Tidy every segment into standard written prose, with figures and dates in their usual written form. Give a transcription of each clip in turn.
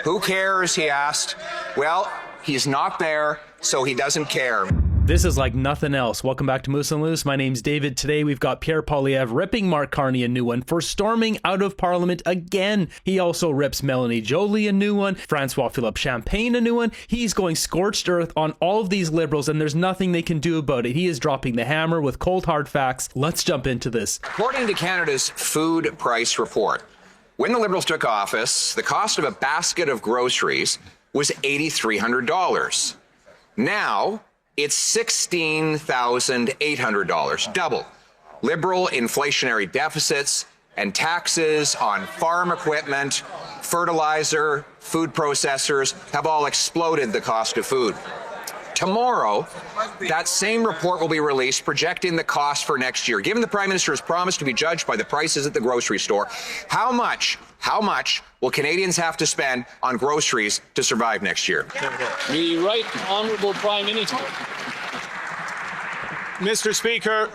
Who cares, he asked. Well, he's not there, so he doesn't care. This is like nothing else. Welcome back to Moose and Loose. My name's David. Today we've got Pierre ripping Mark Carney a new one for storming out of Parliament again. He also rips Melanie Joly a new one, Francois-Philippe Champagne a new one. He's going scorched earth on all of these Liberals, and there's nothing they can do about it. He is dropping the hammer with cold hard facts. Let's jump into this. According to Canada's food price report, when the Liberals took office, the cost of a basket of groceries was $8,300. Now, it's $16,800, double. Liberal inflationary deficits and taxes on farm equipment, fertilizer, food processors have all exploded the cost of food. Tomorrow, that same report will be released projecting the cost for next year. Given the Prime Minister's promise to be judged by the prices at the grocery store, how much will Canadians have to spend on groceries to survive next year? The Right Honourable Prime Minister. Mr. Speaker,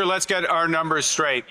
let's get our numbers straight.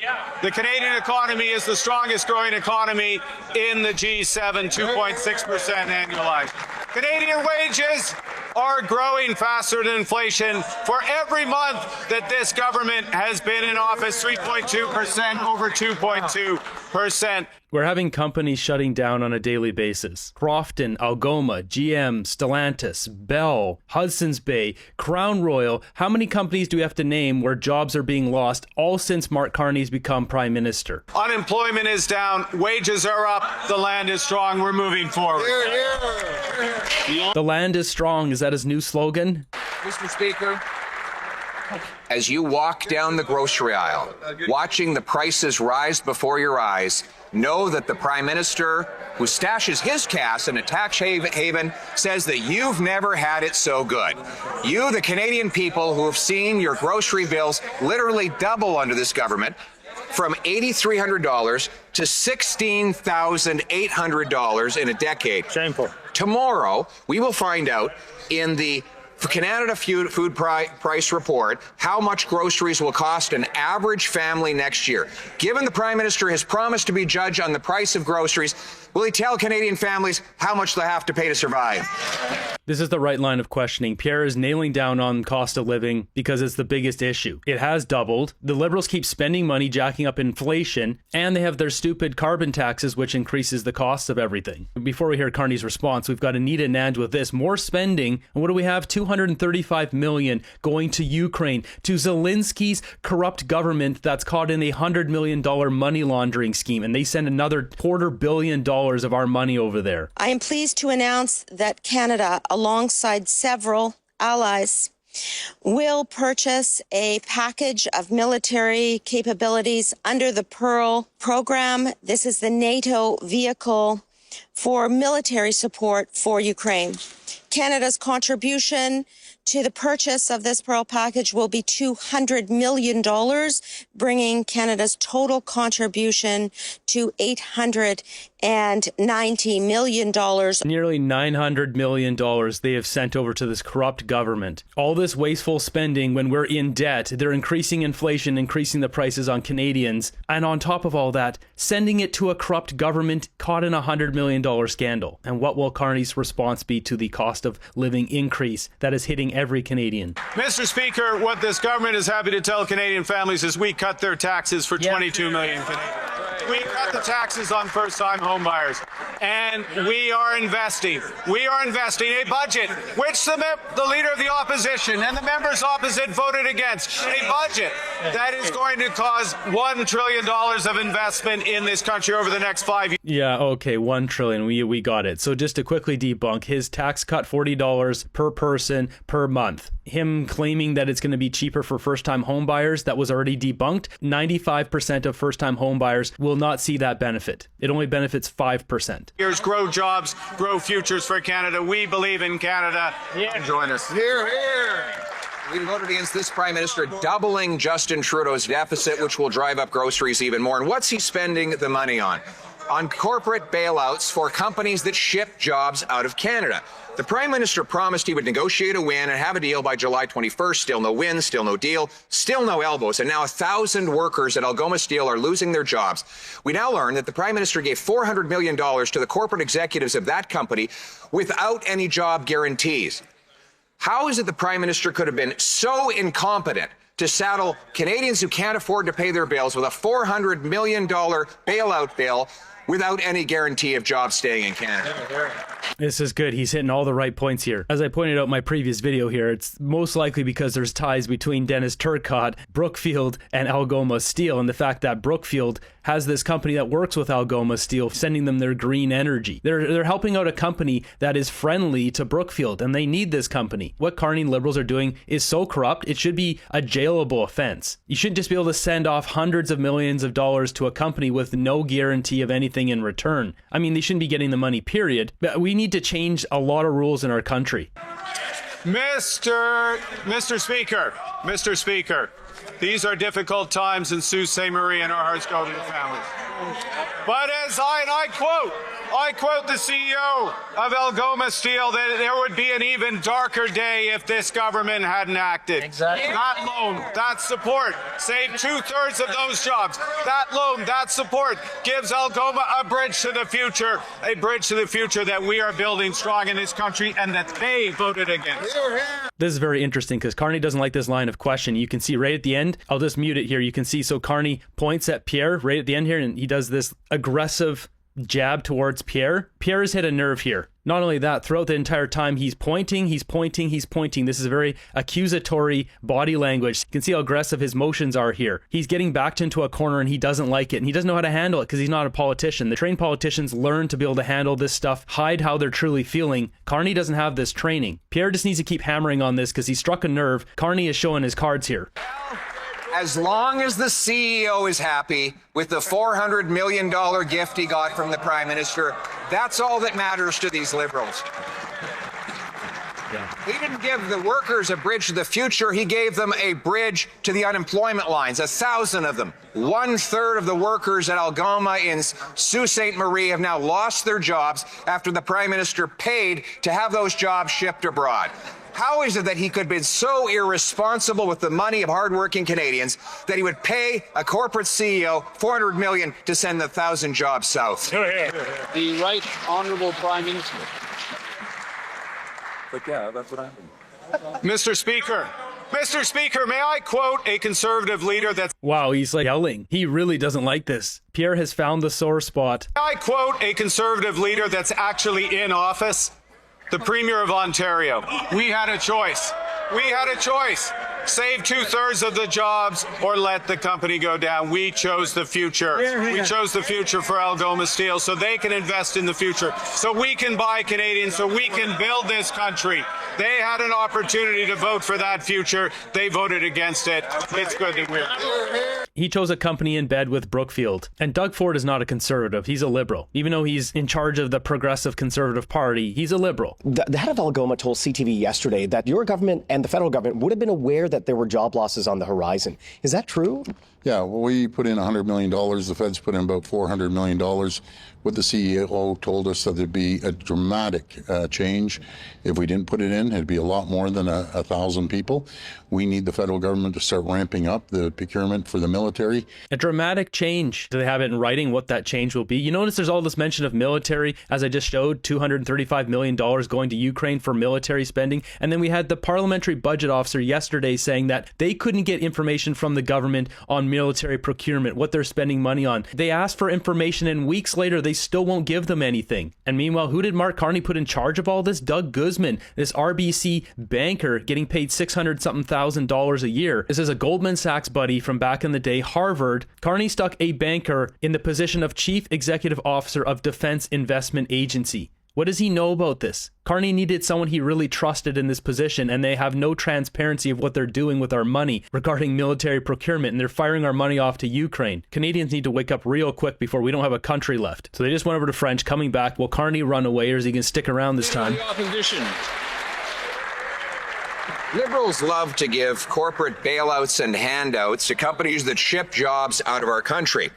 The Canadian economy is the strongest growing economy in the G7, 2.6% annualized. Canadian wages are growing faster than inflation for every month that this government has been in office, 3.2%, over 2.2%. We're having companies shutting down on a daily basis. Crofton, Algoma, GM, Stellantis, Bell, Hudson's Bay, Crown Royal. How many companies do we have to name where jobs are being lost, all since Mark Carney's become Prime Minister? Unemployment is down, wages are up, the land is strong, we're moving forward. The land is strong, is that his new slogan? Mr. Speaker, as you walk down the grocery aisle, watching the prices rise before your eyes, know that the Prime Minister, who stashes his cash in a tax haven, says that you've never had it so good. You, the Canadian people who have seen your grocery bills literally double under this government, from $8,300 to $16,800 in a decade. Shameful. Tomorrow, we will find out in the Canada food price report how much groceries will cost an average family next year. Given the Prime Minister has promised to be judged on the price of groceries, will he tell Canadian families how much they have to pay to survive? This is the right line of questioning. Pierre is nailing down on cost of living because it's the biggest issue. It has doubled. The Liberals keep spending money, jacking up inflation, and they have their stupid carbon taxes, which increases the cost of everything. Before we hear Carney's response, we've got Anita and Ange with this. More spending. And what do we have? $235 million going to Ukraine, to Zelensky's corrupt government that's caught in a $100 million money laundering scheme, and they send another $250 million of our money over there. I am pleased to announce that Canada, alongside several allies, will purchase a package of military capabilities under the Pearl program. This is the NATO vehicle for military support for Ukraine. Canada's contribution to the purchase of this Pearl package will be $200 million, bringing Canada's total contribution to $890 million. Nearly $900 million they have sent over to this corrupt government. All this wasteful spending when we're in debt. They're increasing inflation, increasing the prices on Canadians. And on top of all that, sending it to a corrupt government caught in a $100 million scandal. And what will Carney's response be to the cost of living increase that is hitting every Canadian? Mr. Speaker, what this government is happy to tell Canadian families is we cut their taxes for 22 million Canadians. We cut the taxes on first-time home buyers, and we are investing. We are investing a budget, which the leader of the opposition and the members opposite voted against, a budget that is going to cause $1 trillion of investment in this country over the next 5 years. Yeah, okay, $1 trillion. We got it. So just to quickly debunk, his tax cut $40 per person per month. Him claiming that it's going to be cheaper for first-time home buyers, that was already debunked. 95% of first-time home buyers will not see that benefit. It only benefits 5%. Here's grow jobs, grow futures for Canada. We believe in Canada. Yeah. Join us. Here, here. We voted against this Prime Minister doubling Justin Trudeau's deficit, which will drive up groceries even more. And what's he spending the money on? on corporate bailouts for companies that ship jobs out of Canada. The Prime Minister promised he would negotiate a win and have a deal by July 21st. Still no win, still no deal, still no elbows. And now 1,000 workers at Algoma Steel are losing their jobs. We now learn that the Prime Minister gave $400 million to the corporate executives of that company without any job guarantees. How is it the Prime Minister could have been so incompetent to saddle Canadians who can't afford to pay their bills with a $400 million bailout bill without any guarantee of jobs staying in Canada? This is good. He's hitting all the right points here. As I pointed out in my previous video here, it's most likely because there's ties between Dennis Turcotte, Brookfield, and Algoma Steel, and the fact that Brookfield has this company that works with Algoma Steel, sending them their green energy. They're helping out a company that is friendly to Brookfield, and they need this company. What Carney and Liberals are doing is so corrupt, it should be a jailable offense. You shouldn't just be able to send off hundreds of millions of dollars to a company with no guarantee of anything in return. I mean, they shouldn't be getting the money, period. But we need to change a lot of rules in our country. Mr. Speaker, these are difficult times in Sault Ste. Marie, and our hearts go to the families. But as I quote the CEO of Algoma Steel, that there would be an even darker day if this government hadn't acted. Exactly. That loan, that support, saved 2/3 of those jobs. That loan, that support gives Algoma a bridge to the future that we are building strong in this country and that they voted against. This is very interesting because Carney doesn't like this line of question. You can see right at the end, I'll just mute it here. You can see, so Carney points at Pierre right at the end here, and he does this aggressive jab towards Pierre. Pierre has hit a nerve here. Not only that, throughout the entire time, he's pointing. This is a very accusatory body language. You can see how aggressive his motions are here. He's getting backed into a corner and he doesn't like it. And he doesn't know how to handle it because he's not a politician. The trained politicians learn to be able to handle this stuff, hide how they're truly feeling. Carney doesn't have this training. Pierre just needs to keep hammering on this because he struck a nerve. Carney is showing his cards here. As long as the CEO is happy with the $400 million gift he got from the Prime Minister, that's all that matters to these Liberals. Yeah. He didn't give the workers a bridge to the future. He gave them a bridge to the unemployment lines, 1,000 of them. 1/3 of the workers at Algoma in Sault Ste. Marie have now lost their jobs after the Prime Minister paid to have those jobs shipped abroad. How is it that he could have been so irresponsible with the money of hardworking Canadians that he would pay a corporate CEO $400 million to send 1,000 jobs south? The Right Honourable Prime Minister. But yeah, that's what happened. Mr. Speaker, may I quote a conservative leader that's... Wow, he's like yelling. He really doesn't like this. Pierre has found the sore spot. May I quote a conservative leader that's actually in office? The Premier of Ontario. We had a choice. Save 2/3 of the jobs or let the company go down. We chose the future. We chose the future for Algoma Steel so they can invest in the future, so we can buy Canadian, so we can build this country. They had an opportunity to vote for that future. They voted against it. It's good that we're... He chose a company in bed with Brookfield. And Doug Ford is not a conservative. He's a liberal. Even though he's in charge of the Progressive Conservative Party, he's a liberal. The head of Algoma told CTV yesterday that your government and the federal government would have been aware that there were job losses on the horizon. Is that true? Yeah, well, we put in $100 million. The feds put in about $400 million. What the CEO told us that there'd be a dramatic change. If we didn't put it in, it'd be a lot more than 1,000 people. We need the federal government to start ramping up the procurement for the military. A dramatic change. Do they have it in writing what that change will be? You notice there's all this mention of military, as I just showed, $235 million going to Ukraine for military spending. And then we had the parliamentary budget officer yesterday saying that they couldn't get information from the government on military procurement, what they're spending money on. They asked for information and weeks later they still won't give them anything. And meanwhile, who did Mark Carney put in charge of all this? Doug Guzman, this RBC banker getting paid $600-something thousand a year. This is a Goldman Sachs buddy from back in the day, Harvard. Carney stuck a banker in the position of Chief Executive Officer of Defense Investment Agency. What does he know about this? Carney needed someone he really trusted in this position, and they have no transparency of what they're doing with our money regarding military procurement, and they're firing our money off to Ukraine. Canadians need to wake up real quick before we don't have a country left. So they just went over to French, coming back. Will Carney run away, or is he going to stick around this time? Opposition. Liberals love to give corporate bailouts and handouts to companies that ship jobs out of our country.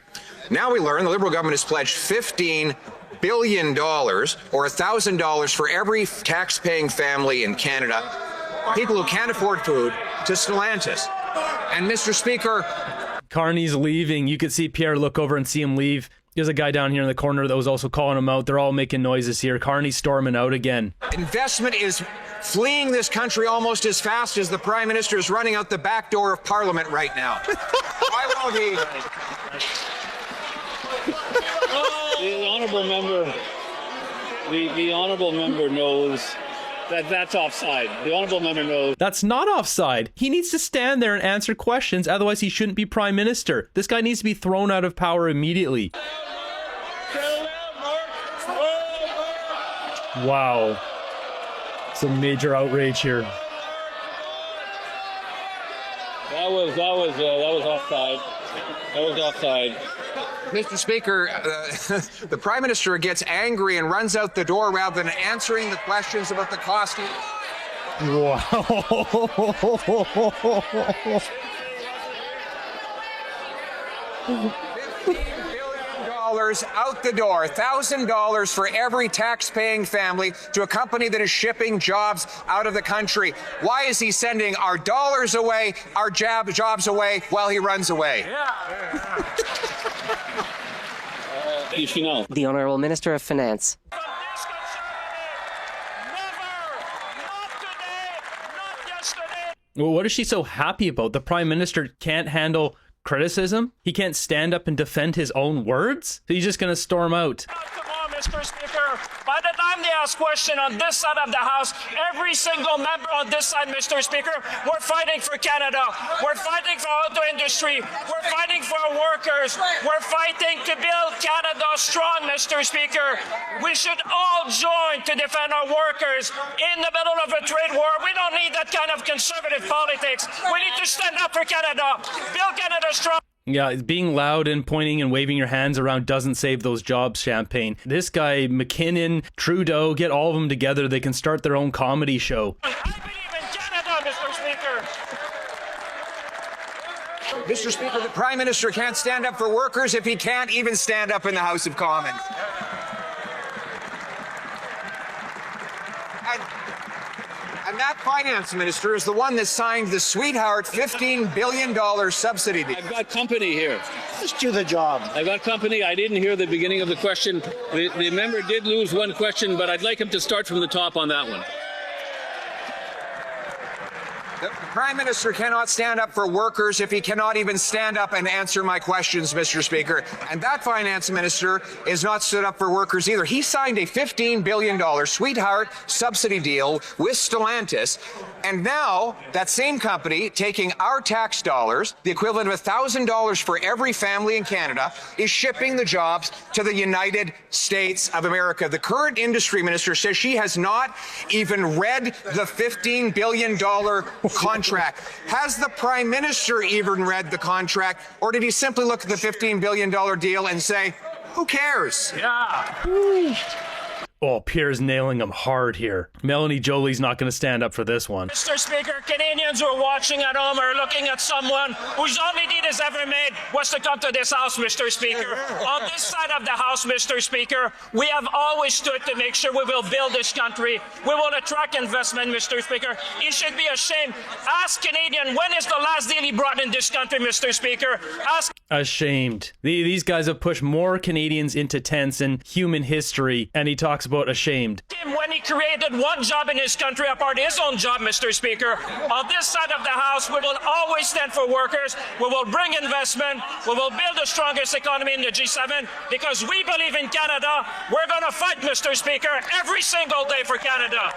Now we learn the Liberal government has pledged $15 billion or $1,000 for every tax-paying family in Canada, people who can't afford food, to Stellantis. And Mr. Speaker, Carney's leaving. You could see Pierre look over and see him leave. There's a guy down here in the corner that was also calling him out. They're all making noises here. Carney's storming out again. investment is fleeing this country almost as fast as the Prime Minister is running out the back door of Parliament right now. Why won't he? The honourable member, the honourable member knows that's offside. The honourable member knows. That's not offside. He needs to stand there and answer questions, otherwise he shouldn't be Prime Minister. This guy needs to be thrown out of power immediately. Wow. It's a major outrage here. That was offside. That was offside. Mr. Speaker, the Prime Minister gets angry and runs out the door rather than answering the questions about the cost. Wow. Out the door, $1,000 for every tax-paying family to a company that is shipping jobs out of the country. Why is he sending our dollars away, our jobs away, while he runs away? The Honourable Minister of Finance. Well, what is she so happy about? The Prime Minister can't handle criticism? He can't stand up and defend his own words? So he's just going to storm out. Come on, Mr. Speaker. By the time they ask question on this side of the House, every single member on this side, Mr. Speaker, we're fighting for Canada. We're fighting for our auto industry. We're fighting for our workers. We're fighting to build Canada strong, Mr. Speaker. We should all join to defend our workers in the middle of a trade war. We don't need that kind of conservative politics. We need to stand up for Canada, build Canada strong. Yeah, being loud and pointing and waving your hands around doesn't save those jobs, Champagne. This guy, McKinnon, Trudeau, get all of them together. They can start their own comedy show. I believe in Canada, Mr. Speaker. Mr. Speaker, the Prime Minister can't stand up for workers if he can't even stand up in the House of Commons. And that finance minister is the one that signed the sweetheart $15 billion subsidy deal. I've got company here. Just do the job. I've got company. I didn't hear the beginning of the question. The member did lose one question, but I'd like him to start from the top on that one. The Prime Minister cannot stand up for workers if he cannot even stand up and answer my questions, Mr. Speaker. And that finance minister is not stood up for workers either. He signed a $15 billion sweetheart subsidy deal with Stellantis. And now that same company, taking our tax dollars, the equivalent of $1,000 for every family in Canada, is shipping the jobs to the United States of America. The current industry minister says she has not even read the $15 billion contract. Has the Prime Minister even read the contract, or did he simply look at the $15 billion deal and say, who cares? Yeah. Oh, Pierre's nailing him hard here. Melanie Jolie's not going to stand up for this one. Mr. Speaker, Canadians who are watching at home are looking at someone whose only deed has ever made was to come to this House, Mr. Speaker. On this side of the House, Mr. Speaker, we have always stood to make sure we will build this country. We will attract investment, Mr. Speaker. He should be ashamed. Ask Canadian, when is the last deal he brought in this country, Mr. Speaker? Ask. Ashamed. These guys have pushed more Canadians into tents in human history, and he talks about ashamed. Him when he created one job in his country apart his own job, Mr. Speaker. On this side of the House, we will always stand for workers. We will bring investment. We will build the strongest economy in the G7 because we believe in Canada. We're going to fight, Mr. Speaker, every single day for Canada.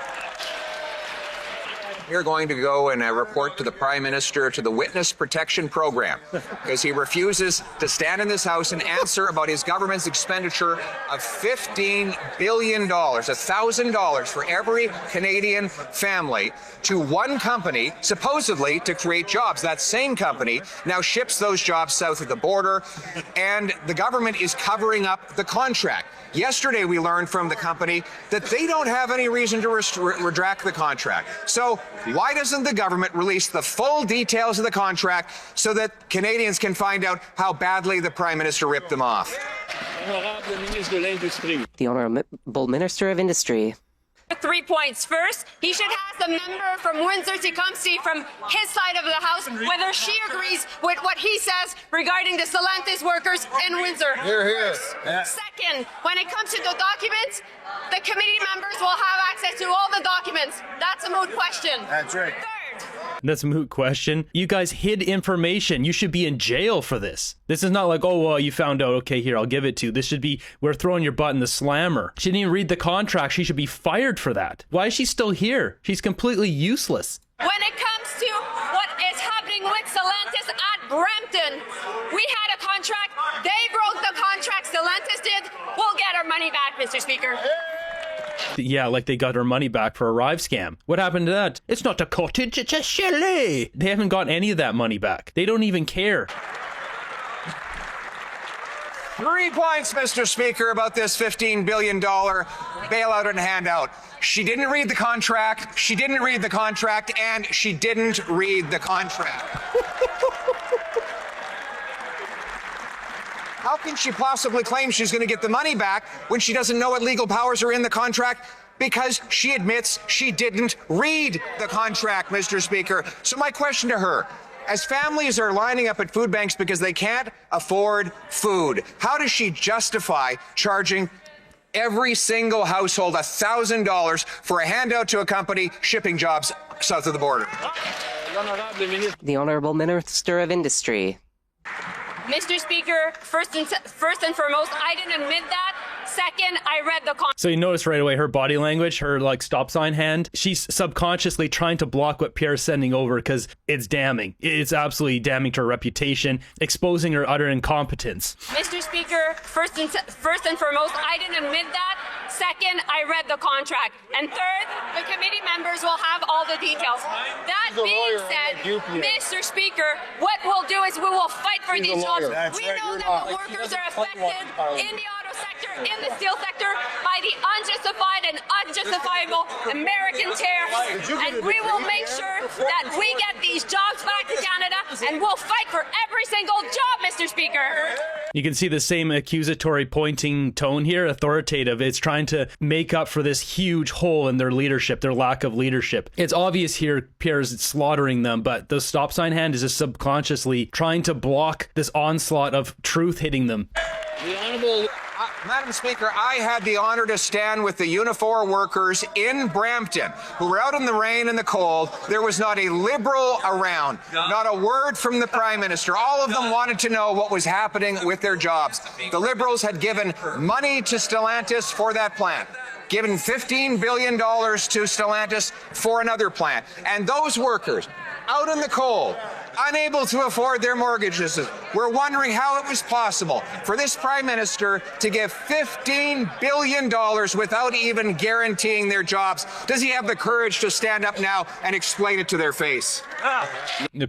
You're going to go and report to the Prime Minister to the Witness Protection Program because he refuses to stand in this House and answer about his government's expenditure of $15 billion, $1,000 for every Canadian family to one company, supposedly to create jobs. That same company now ships those jobs south of the border, and the government is covering up the contract. Yesterday, we learned from the company that they don't have any reason to retract the contract. So Why doesn't the government release the full details of the contract so that Canadians can find out how badly the Prime Minister ripped them off? The Honourable Minister of Industry. 3 points. First, he should ask the member from Windsor-Tecumseh from his side of the House whether she agrees with what he says regarding the Stellantis workers in Windsor. Here. Second, when it comes to the documents, the committee members will have access to all the documents. That's a moot question. That's right. Third, That's a moot question. You guys hid information. You should be in jail for this. This is not like, oh, well, you found out. Okay, here, I'll give it to you. This should be, we're throwing your butt in the slammer. She didn't even read the contract. She should be fired for that. Why is she still here? She's completely useless. when it comes to what is happening with Stellantis at Brampton, we had a contract. They broke the contract. Stellantis did. We'll get our money back, Mr. Speaker. Yeah, like they got her money back for a Rive scam. What happened to that? It's not a cottage, it's a chalet. They haven't got any of that money back. They don't even care. 3 points, Mr. Speaker, about this $15 billion bailout and handout. She didn't read the contract, she didn't read the contract, and she didn't read the contract. How can she possibly claim she's going to get the money back when she doesn't know what legal powers are in the contract? Because she admits she didn't read the contract, Mr. Speaker. So my question to her, as families are lining up at food banks because they can't afford food, how does she justify charging every single household $1,000 for a handout to a company shipping jobs south of the border? The Honourable Minister of Industry. Mr. Speaker, first and foremost, I didn't admit that. Second, I read the contract. So you notice right away her body language, her like stop sign hand. She's subconsciously trying to block what Pierre's sending over because it's damning. It's absolutely damning to her reputation, exposing her utter incompetence. Mr. Speaker, first and foremost, I didn't admit that. Second, I read the contract. And third, the committee members will have all the details. That being said, Mr. Speaker, what we'll do is we will fight for these jobs. We know that the workers are affected in the auto sector, in the steel sector, by the unjustified and unjustifiable American tariffs. And we will make sure that we get these jobs back to Canada, and we'll fight for every single job, Mr. Speaker. You can see the same accusatory pointing tone here, authoritative. It's trying to make up for this huge hole in their leadership, their lack of leadership. It's obvious here Pierre's slaughtering them, but the stop sign hand is just subconsciously trying to block this onslaught of truth hitting them. The Honourable... Madam Speaker, I had the honor to stand with the Unifor workers in Brampton who were out in the rain and the cold. There was not a Liberal around, not a word from the Prime Minister. All of them wanted to know what was happening with their jobs. The Liberals had given money to Stellantis for that plant, given $15 billion to Stellantis for another plant. And those workers, out in the cold, unable to afford their mortgages, were wondering how it was possible for this Prime Minister to give $15 billion without even guaranteeing their jobs. Does he have the courage to stand up now and explain it to their face?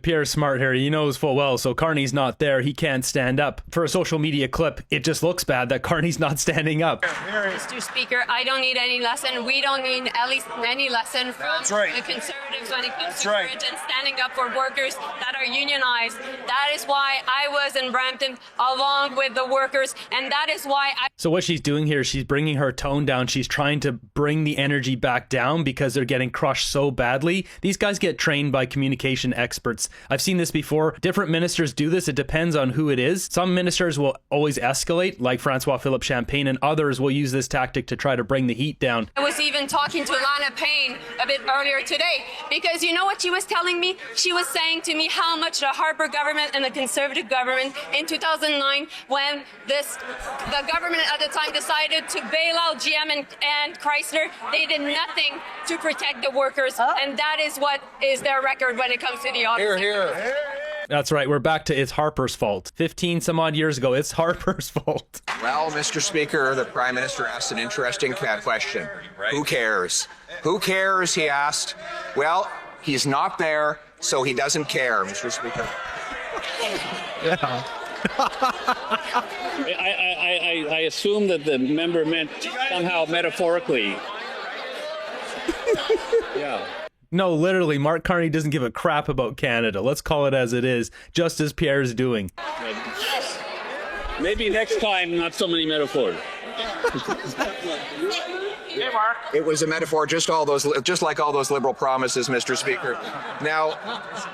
Pierre's smart here. He knows full well, so Carney's not there. He can't stand up. For a social media clip, it just looks bad that Carney's not standing up. Mr. Speaker, I don't need any lesson. We don't need at least any lesson from the Conservatives when it comes to courage and standing up for workers that are unionized. That is why I was in Brampton along with the workers, and that is why I... So what she's doing here, she's bringing her tone down. She's trying to bring the energy back down because they're getting crushed so badly. These guys get trained by communication experts. I've seen this before. Different ministers do this. It depends on who it is. Some ministers will always escalate, like Francois Philippe Champagne, and others will use this tactic to try to bring the heat down. I was even talking to Lana Payne a bit earlier today, because you know what she was telling me? She was saying to me how much the Harper government and the Conservative government in 2009, when the government at the time decided to bail out GM and Chrysler, they did nothing to protect the workers, and that is what is their record when it comes to the auto sector. That's right. We're back to it's Harper's fault. 15 some odd years ago, it's Harper's fault. Well, Mr. Speaker, the Prime Minister asked an interesting question. Who cares? Who cares, he asked. Well, he's not there, so he doesn't care, Mr. Speaker. Yeah. I assume that the member meant somehow metaphorically. Yeah. No, literally, Mark Carney doesn't give a crap about Canada. Let's call it as it is, just as Pierre's doing. Maybe next time, not so many metaphors. Hey, Mark. It was a metaphor, just like all those liberal promises, Mr. Speaker. Now,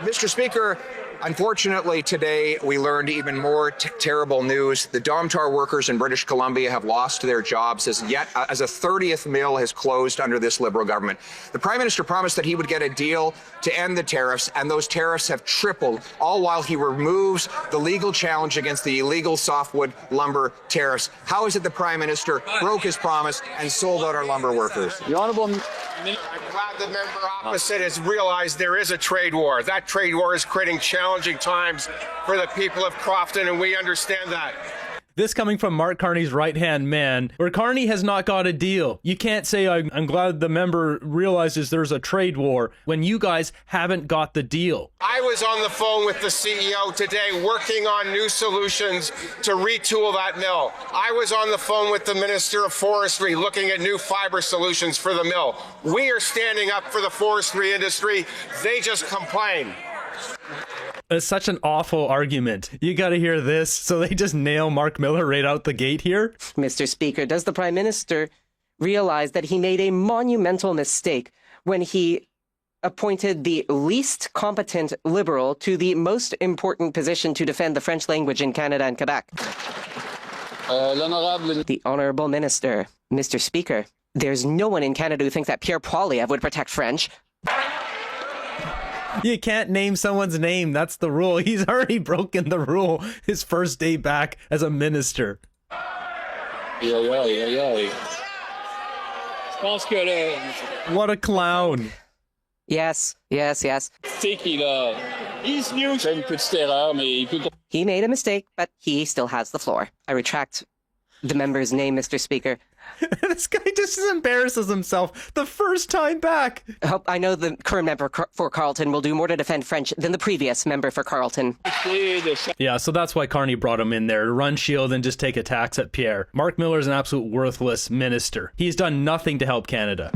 Mr. Speaker, unfortunately, today we learned even more terrible news. The Domtar workers in British Columbia have lost their jobs as a 30th mill has closed under this Liberal government. The Prime Minister promised that he would get a deal to end the tariffs, and those tariffs have tripled, all while he removes the legal challenge against the illegal softwood lumber tariffs. How is it the Prime Minister broke his promise and sold out our lumber workers? The Honourable... I'm glad the member opposite has realized there is a trade war. That trade war is creating challenging times for the people of Crofton, and we understand that. This coming from Mark Carney's right-hand man, where Carney has not got a deal. You can't say, I'm glad the member realizes there's a trade war, when you guys haven't got the deal. I was on the phone with the CEO today working on new solutions to retool that mill. I was on the phone with the Minister of Forestry looking at new fiber solutions for the mill. We are standing up for the forestry industry. They just complain. It's such an awful argument. You gotta hear this. So they just nail Mark Miller right out the gate here? Mr. Speaker, does the Prime Minister realize that he made a monumental mistake when he appointed the least competent Liberal to the most important position to defend the French language in Canada and Quebec? The Honourable Minister. Mr. Speaker, there's no one in Canada who thinks that Pierre would protect French. You can't name someone's name. That's the rule. He's already broken the rule his first day back as a minister. What a clown. Yes. He made a mistake, but he still has the floor. I retract the member's name, Mr. Speaker. This guy just embarrasses himself the first time back. I know the current member for Carleton will do more to defend French than the previous member for Carleton. Yeah, so that's why Carney brought him in there, to run shield and just take attacks at Pierre. Mark Miller is an absolute worthless minister. He's done nothing to help Canada.